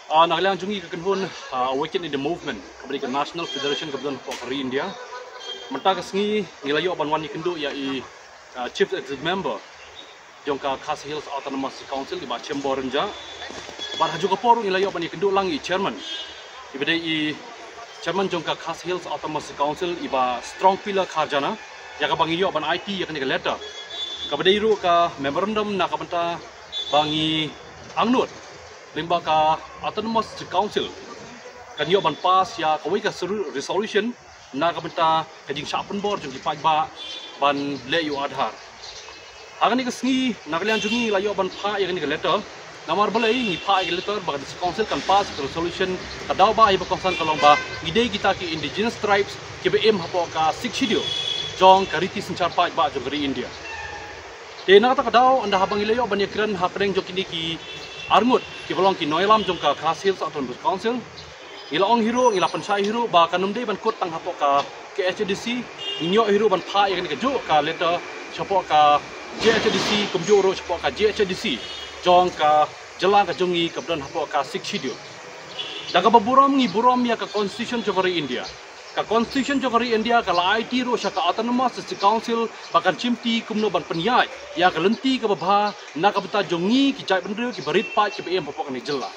Nagalang jungi ka kanhun awaken in the movement kabri ka National Federation kabdan po kari India. Menta ka sngi ngilayo banwan ni kendu ya chief executive member jong ka Khasi Hills Autonomous Council di ba chamber renja. Bar haju ka poru ngilayo ban ni kendu lang chairman. Ibade chairman jong ka Khasi Hills Autonomous Council iba strong pillar kharjana ya ka bangiyo ban IT ya ka letter. Kabade iru ka memorandum na kabanta bangi angnut limba ka Autonomous Council kan yo ban pas ya kawai ka resolution na kabanta kajing shapen bor jong dipai ba ban le yo adhar agani ka sngi nagalian jungi la yo ban pha ya ni ka letter namar balai ni pha ya letter ba council kan pas resolution kadaw ba ay ba konsan kalong ba ide kita ki indigenous tribes ki be em hapo ka sikhidio jong kariti senchar pa ba jong ri India te na ta kadaw anda habang ilayo ban yakran hapeng jong kini ki arngut ki bolong ki noilam jong ka Khasi Hills Autonomous Council ilaong hiro ilapan sai hiro ba kanumde ban kot tang hapo ka HDC ninyo hiro ban pha ya ni ka jo ka letter chapo ka JHDC kumjoro chapo ka JHDC jong ka jela ka jongi ka bdan hapo ka sikhidio daga baburam ngi buram ya ka constitution jogori India ka constitution jogori India ka IT ro sha ka Autonomous Council bakan chimti kumno ban penyai ya ka lenti ka babha na ka bata jongi ki jai bendru ki barit pa ki em hapo ka ni jela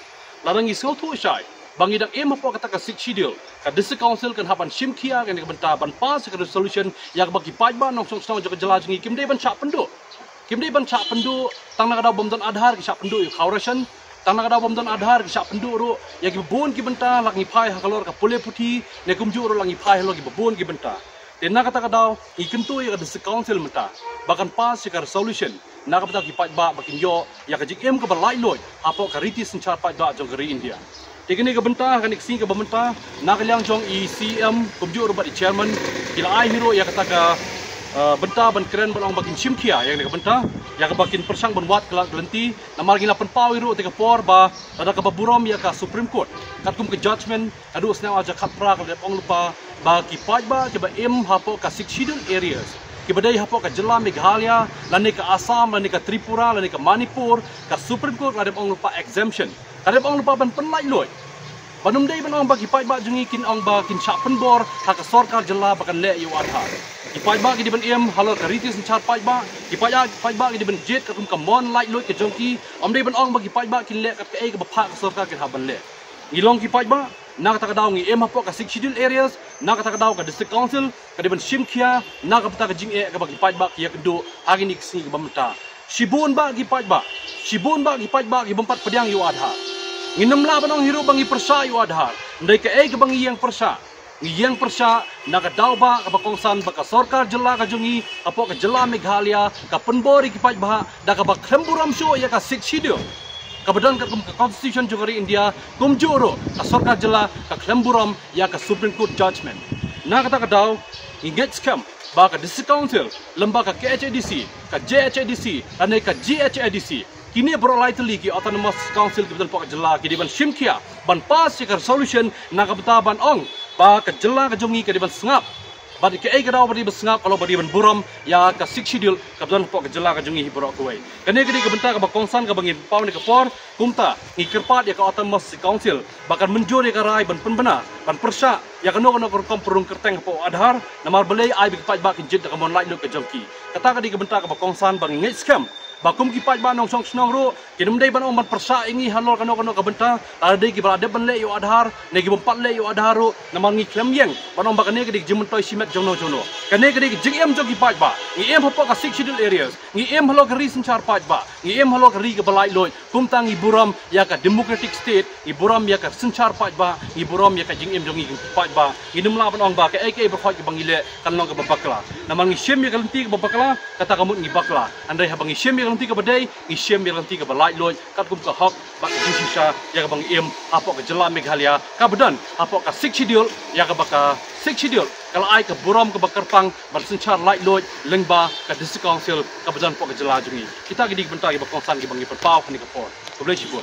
larangi so thu shai bangi dak em hapo ka ta ka sikhidio ka district council kan hapan shimkhia kan ka banta ban pas ka resolution ya ka bagi pa ba nong song song jog jela jongi kimde ban cha pendu tang na ka daw bomdon adhar ki cha pendu yu khawration tanah kada bomdon adhar ki sap penduru ya ki bon ki benta langi phai hakalor ka pole puthi ne kumjuro langi phai lo ki bon ki benta tena kata kadau i kentu ya the council menta bahkan pas ka resolution na ka ki pai ba bakin yo ya ka jim ka balai loi apo ka riti senchar pai da jong gari India tekni ka benta kan iksi ka benta na ka liang jong ECM kumjuro ba di chairman kila ai hero ya kata ka benta ban keren ban bakin simkia yang ka benta ya ka bakin persang ban wat kelak gelenti namar gila pen pau iru te ka por ba ada ka baburom ya ka Supreme Court kat kum ke judgment adu snau aja khat pra ka ong lupa ba ki pai ba ke ba em hapo ka schedule areas ki badai hapo ka jela Meghalaya lane ka Assam lane ka Tripura lane ka Manipur ka Supreme Court ada ong lupa exemption ada ong lupa ban penlai loi banum dei ban ong ba ki pai ba jungi kin ong ba kin shapen bor ha ka sarkar jela bakan le yu adhar kipai ba ki diban em halal kariti senchar pai ba kipai ba ki diban jet ka kum ka mon light loy ke jongki om dei ban ong ba kipai ba kin le ka e ka ba pha ka sarkar ke haban le ngilong kipai ba na ka daw ngi em hapo ka schedule areas na ka daw ka district council ka diban shimkhia na ka pata ka jing e ka ba kipai ba ki yakdo agini kisi ka bamta shibun ba kipai ba ki bompat pediang yu adha nginam la banong hiro bangi persa yu adha ndai ka e ka bangi yang persa ngiyang persya na kadaw ba kapakongsan baka sarkar jela ka jungi apo ka jela Meghalaya ka penbori kipai bah da ka bakhemburam sho ya ka sikhidio kabadan ka kum ka constitution jogari India kumjoro ka sarkar jela ka khemburam ya ka Supreme Court judgment na kata kadaw ingets kam ba ka district council lamba ka KHDC ka JHDC ane ka GHDC kini berlaiteli ki Autonomous Council ki betul pak jela ki diban shimkhia ban pas ka resolution na ka ban ong ba ka jela ka jongi ka diban sengap ba ke ai ka daw bari sengap kalau bari ban buram ya ka sikhidio ka betul pak jela ka jongi hibrok kuai kene kini ka benta ka bakongsan ka bangi pau ni ka por kumta ngi kerpat ya ka Autonomous Council bahkan menjur ya ka rai ban penbena ban persya ya kano kom perung kerteng po adhar namar belai ai bi ka ba ki jid ka mon lai lo ka jongki kata ka di ka benta ka bakongsan bang ngai scam bakum ki pai ba nong song snong ro kinum dei ban om ban persa ingi halor kano ka benta ada dei ki berade ban le yo adhar ne ki bompat le yo adhar ro namang ngi klem yang ban om ba kane ki jimun toy simet jono kane ki jing em jo ki pai ba ngi em hapo ka schedule areas ngi em halo ka reason char pai ba ngi em halo ka ri ka balai loi kum tang i buram ya ka democratic state i buram ya ka senchar pai ba i buram ya ka jing em jongi pai ba inum la ban ong ba ka ek berkhoi ki bangile kan long ka babakla namang ngi shem ya ka lenti ka babakla kata kamu ngi bakla andai ha bangi shem nanti ke badai ngisem yang nanti ke balai loi kat kum ke hok bak sisa ya ka bang em apo ke jela Meghalaya ka bedan apo ka sikhidio ya ka baka sikhidio kalau ai ke buram ke bakarpang bersenchar light loi lengba ka district council ka bedan po ke jela jungi kita gidi bentar ke bakongsan ke bangi perpau ni ke por boleh sibun